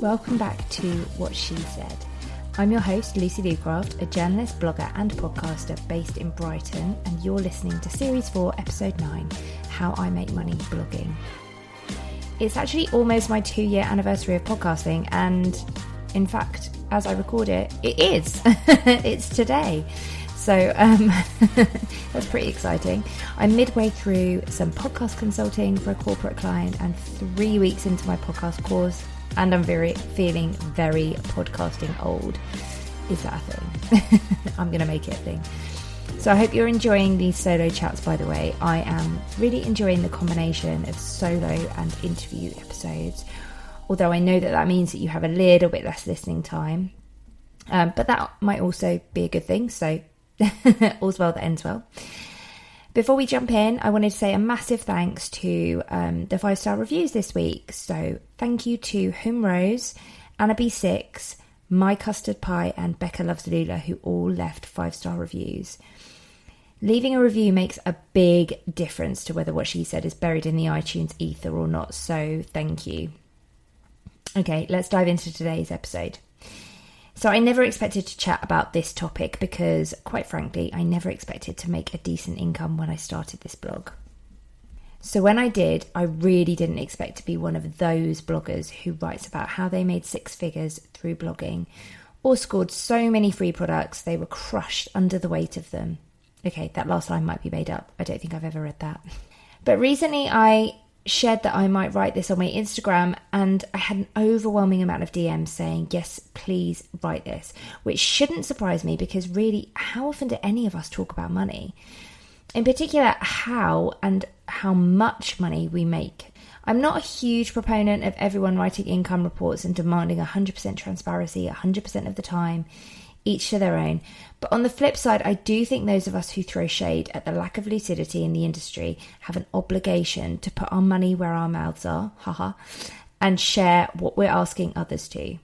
welcome back to What She Said. I'm your host, Lucy Lucraft, a journalist, blogger and podcaster based in Brighton, and you're listening to Series 4, Episode 9, How I Make Money Blogging. It's actually almost my 2-year anniversary of podcasting, and in fact, as I record it, it is. It's today. So that's pretty exciting. I'm midway through some podcast consulting for a corporate client and 3 weeks into my podcast course, and I'm feeling very podcasting old. Is that a thing? I'm going to make it a thing. So I hope you're enjoying these solo chats, by the way. I am really enjoying the combination of solo and interview episodes, although I know that means that you have a little bit less listening time. But that might also be a good thing, so all's well that ends well. Before we jump in, I wanted to say a massive thanks to the 5-star reviews this week. So thank you to HumRose, Anna-B6, MyCustardPie and Bekahloveslula, who all left 5-star reviews. Leaving a review makes a big difference to whether What She Said is buried in the iTunes ether or not, so thank you. Okay, let's dive into today's episode. So I never expected to chat about this topic because, quite frankly, I never expected to make a decent income when I started this blog. So when I did, I really didn't expect to be one of those bloggers who writes about how they made 6 figures through blogging or scored so many free products they were crushed under the weight of them. Okay, that last line might be made up. I don't think I've ever read that. But recently I shared that I might write this on my Instagram, and I had an overwhelming amount of DMs saying, yes, please write this, which shouldn't surprise me because really, how often do any of us talk about money? In particular, how and how much money we make. I'm not a huge proponent of everyone writing income reports and demanding 100% transparency 100% of the time, each to their own. But on the flip side, I do think those of us who throw shade at the lack of lucidity in the industry have an obligation to put our money where our mouths are, and share what we're asking others to.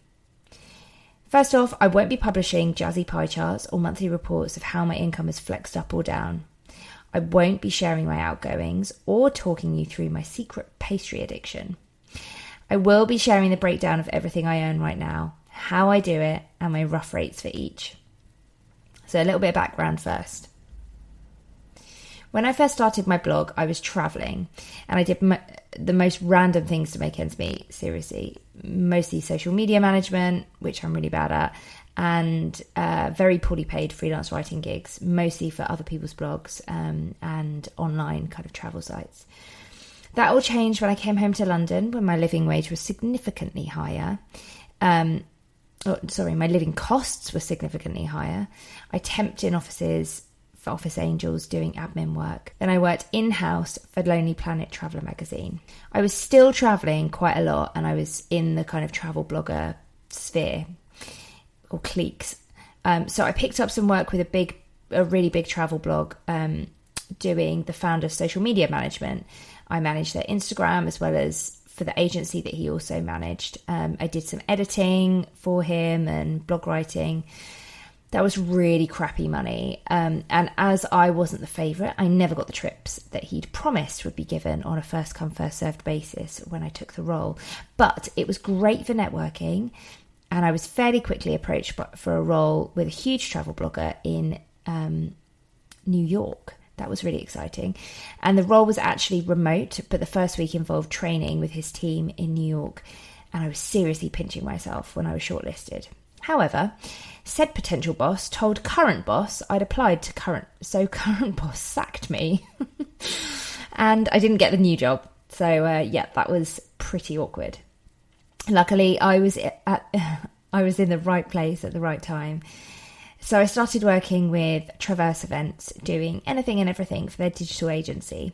First off, I won't be publishing jazzy pie charts or monthly reports of how my income is flexed up or down. I won't be sharing my outgoings or talking you through my secret pastry addiction. I will be sharing the breakdown of everything I earn right now, how I do it, and my rough rates for each. So a little bit of background first. When I first started my blog, I was travelling and I did the most random things to make ends meet, seriously. Mostly social media management, which I'm really bad at, and very poorly paid freelance writing gigs, mostly for other people's blogs and online kind of travel sites. That all changed when I came home to London, when my living wage was significantly higher. My living costs were significantly higher. I temped in offices for Office Angels doing admin work. Then I worked in-house for Lonely Planet Traveller magazine. I was still travelling quite a lot, and I was in the kind of travel blogger sphere or cliques. So I picked up some work with a really big travel blog doing the founder's social media management. I managed their Instagram as well as for the agency that he also managed. I did some editing for him and blog writing. That was really crappy money. And as I wasn't the favourite, I never got the trips that he'd promised would be given on a first come, first served basis when I took the role. But it was great for networking. And I was fairly quickly approached for a role with a huge travel blogger in New York. That was really exciting. And the role was actually remote, but the first week involved training with his team in New York. And I was seriously pinching myself when I was shortlisted. However, said potential boss told current boss I'd applied to current boss sacked me. And I didn't get the new job. So that was pretty awkward. Luckily, I was in the right place at the right time. So I started working with Traverse Events, doing anything and everything for their digital agency.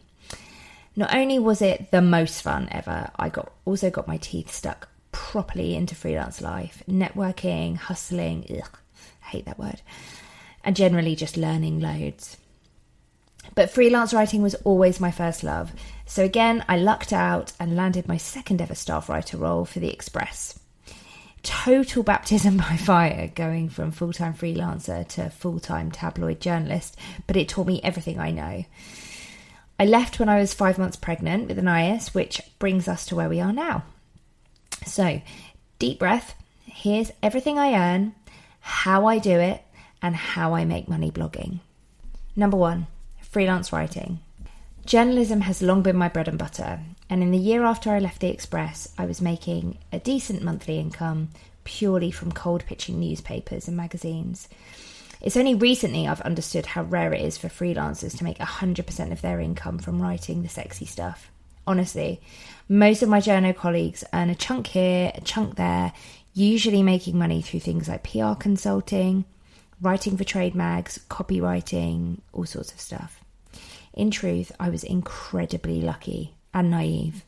Not only was it the most fun ever, I also got my teeth stuck properly into freelance life, networking, hustling, I hate that word, and generally just learning loads. But freelance writing was always my first love. So again, I lucked out and landed my second ever staff writer role for The Express. Total baptism by fire, going from full-time freelancer to full-time tabloid journalist, but it taught me everything I know. I left when I was 5 months pregnant with an IS, which brings us to where we are now. So, deep breath. Here's everything I earn, how I do it, and how I make money blogging. Number 1, freelance writing. Journalism has long been my bread and butter, and in the year after I left the Express, I was making a decent monthly income purely from cold pitching newspapers and magazines. It's only recently I've understood how rare it is for freelancers to make 100% of their income from writing the sexy stuff. Honestly, most of my journo colleagues earn a chunk here, a chunk there, usually making money through things like PR consulting, writing for trade mags, copywriting, all sorts of stuff. In truth, I was incredibly lucky and naive.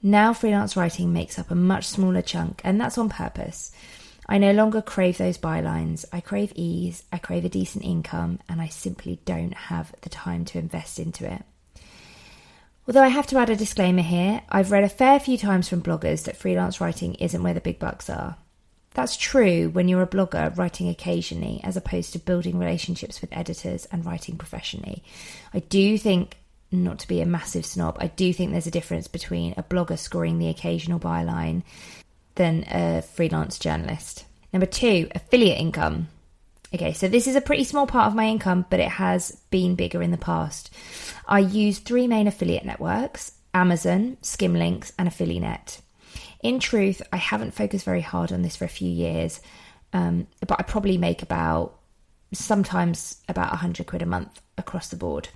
Now freelance writing makes up a much smaller chunk, and that's on purpose. I no longer crave those bylines. I crave ease, I crave a decent income, and I simply don't have the time to invest into it. Although I have to add a disclaimer here, I've read a fair few times from bloggers that freelance writing isn't where the big bucks are. That's true when you're a blogger writing occasionally, as opposed to building relationships with editors and writing professionally. I do think, not to be a massive snob, I do think there's a difference between a blogger scoring the occasional byline than a freelance journalist. Number 2, affiliate income. Okay, so this is a pretty small part of my income, but it has been bigger in the past. I use 3 main affiliate networks: Amazon, Skimlinks, and Affiliate. In truth, I haven't focused very hard on this for a few years, but I probably make sometimes about £100 a month across the board.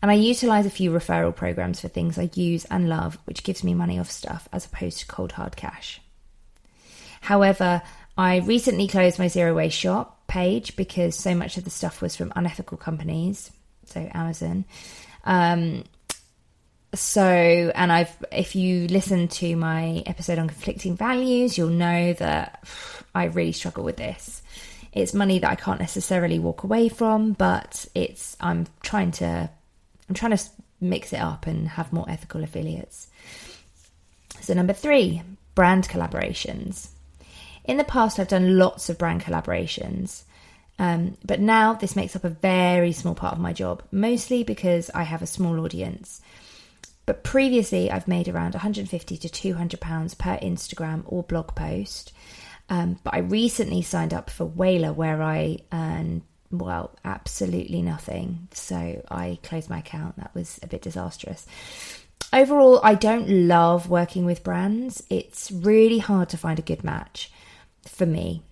And I utilise a few referral programs for things I use and love, which gives me money off stuff as opposed to cold hard cash. However, I recently closed my zero waste shop page because so much of the stuff was from unethical companies, so Amazon. If you listen to my episode on conflicting values, you'll know that I really struggle with this. It's money that I can't necessarily walk away from, but I'm trying to mix it up and have more ethical affiliates. So number 3, brand collaborations. In the past, I've done lots of brand collaborations, but now this makes up a very small part of my job, mostly because I have a small audience. But previously, I've made around £150 to £200 per Instagram or blog post. But I recently signed up for Whaler, where I earn, absolutely nothing. So I closed my account. That was a bit disastrous. Overall, I don't love working with brands. It's really hard to find a good match for me.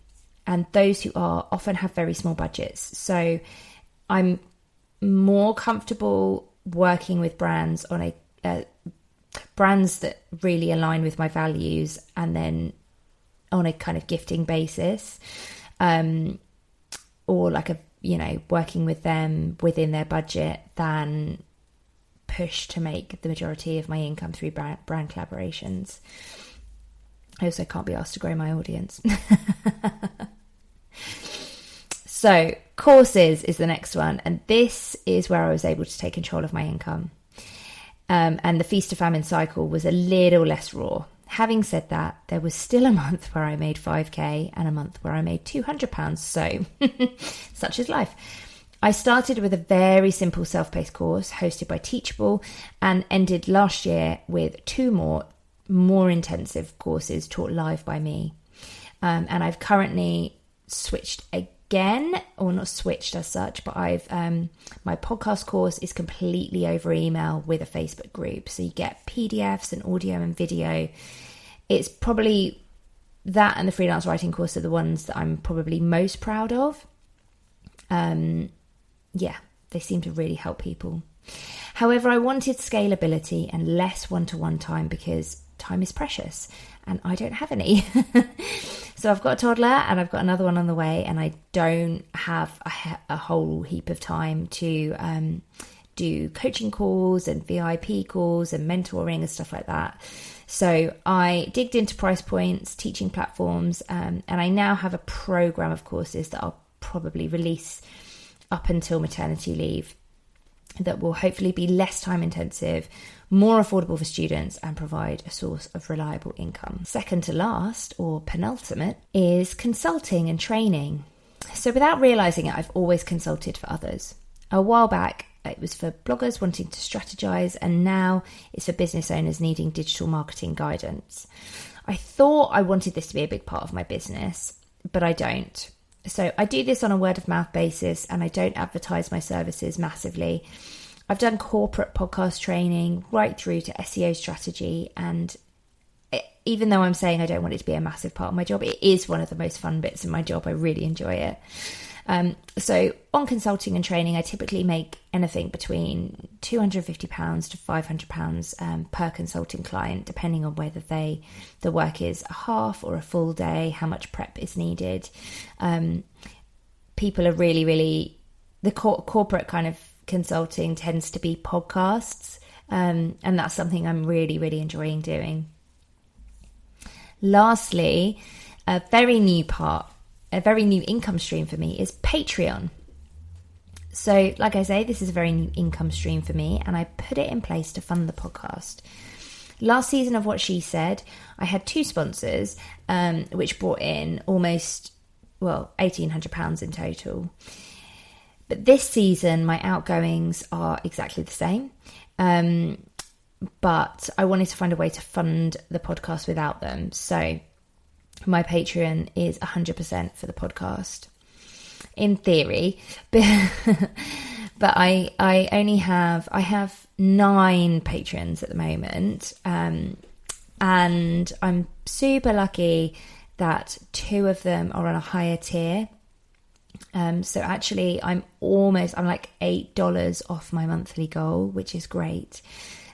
And those who are often have very small budgets. So I'm more comfortable working with brands on brands that really align with my values, and then on a kind of gifting basis, or working with them within their budget, than push to make the majority of my income through brand collaborations. I also can't be asked to grow my audience. So courses is the next one, and this is where I was able to take control of my income. And the feast to famine cycle was a little less raw. Having said that, there was still a month where I made 5k and a month where I made £200. So such is life. I started with a very simple self-paced course hosted by Teachable, and ended last year with 2 more intensive courses taught live by me. And I've currently switched again, or not switched as such, but my podcast course is completely over email with a Facebook group. So you get PDFs and audio and video. It's probably that and the freelance writing course are the ones that I'm probably most proud of. They seem to really help people. However, I wanted scalability and less one-to-one time, because time is precious and I don't have any. So I've got a toddler and I've got another one on the way, and I don't have a whole heap of time to do coaching calls and VIP calls and mentoring and stuff like that. So I digged into price points, teaching platforms, and I now have a program of courses that I'll probably release up until maternity leave, that will hopefully be less time intensive, more affordable for students, and provide a source of reliable income. Second to last, or penultimate, is consulting and training. So without realising it, I've always consulted for others. A while back, it was for bloggers wanting to strategize, and now it's for business owners needing digital marketing guidance. I thought I wanted this to be a big part of my business, but I don't. So I do this on a word of mouth basis, and I don't advertise my services massively. I've done corporate podcast training right through to SEO strategy, and even though I'm saying I don't want it to be a massive part of my job, it is one of the most fun bits of my job. I really enjoy it. So on consulting and training, I typically make anything between £250 to £500 per consulting client, depending on whether the work is a half or a full day, how much prep is needed. People are really, the corporate kind of consulting tends to be podcasts, and that's something I'm really enjoying doing. Lastly, a very new income stream for me is Patreon. So like I say, this is a very new income stream for me, and I put it in place to fund the podcast. Last season of What She Said, I had 2 sponsors, which brought in almost, £1,800 in total. But this season, my outgoings are exactly the same. But I wanted to find a way to fund the podcast without them. So my Patreon is 100% for the podcast, in theory. But I have 9 patrons at the moment. And I'm super lucky that 2 of them are on a higher tier. So actually I'm like $8 off my monthly goal, which is great.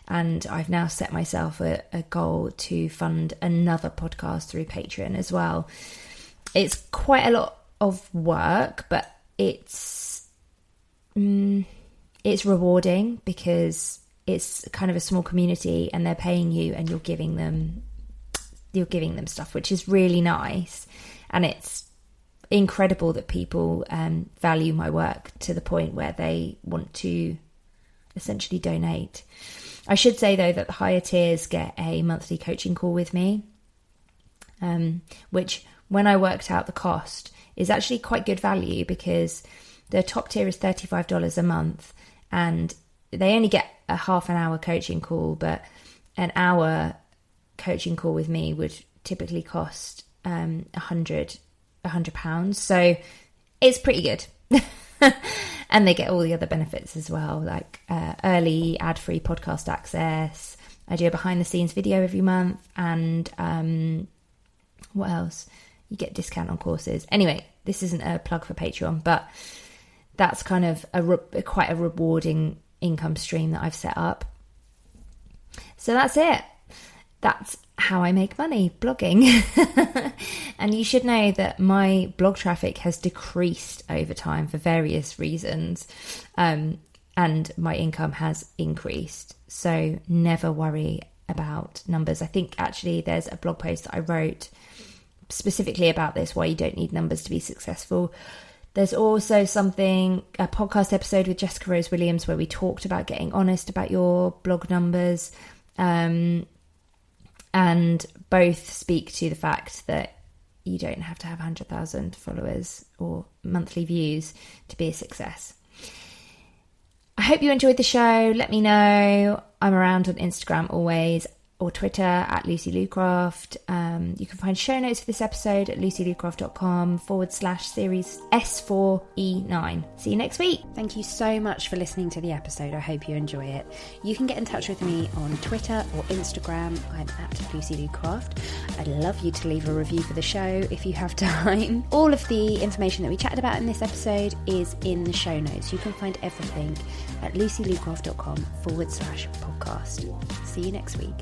And I've now set myself a goal to fund another podcast through Patreon as well. It's quite a lot of work, but it's rewarding because it's kind of a small community and they're paying you and you're giving them stuff, which is really nice. And it's incredible that people value my work to the point where they want to essentially donate. I should say though that the higher tiers get a monthly coaching call with me, which when I worked out the cost is actually quite good value, because the top tier is $35 a month and they only get a half an hour coaching call, but an hour coaching call with me would typically cost £100. So it's pretty good. And they get all the other benefits as well, like early ad-free podcast access. I do a behind-the-scenes video every month, and what else? You get discount on courses. Anyway, this isn't a plug for Patreon, but that's kind of quite a rewarding income stream that I've set up. So that's it. That's how I make money blogging. And you should know that my blog traffic has decreased over time for various reasons, and my income has increased. So never worry about numbers. I think actually there's a blog post that I wrote specifically about this, why you don't need numbers to be successful. There's also a podcast episode with Jessica Rose Williams where we talked about getting honest about your blog numbers, and both speak to the fact that you don't have to have 100,000 followers or monthly views to be a success. I hope you enjoyed the show. Let me know. I'm around on Instagram always, or Twitter at Lucy Lucraft. You can find show notes for this episode at lucylucraft.com/series S4E9. See you next week. Thank you so much for listening to the episode. I hope you enjoy it. You can get in touch with me on Twitter or Instagram. I'm at Lucy Lucraft. I'd love you to leave a review for the show if you have time. All of the information that we chatted about in this episode is in the show notes. You can find everything at lucylucraft.com/podcast. See you next week.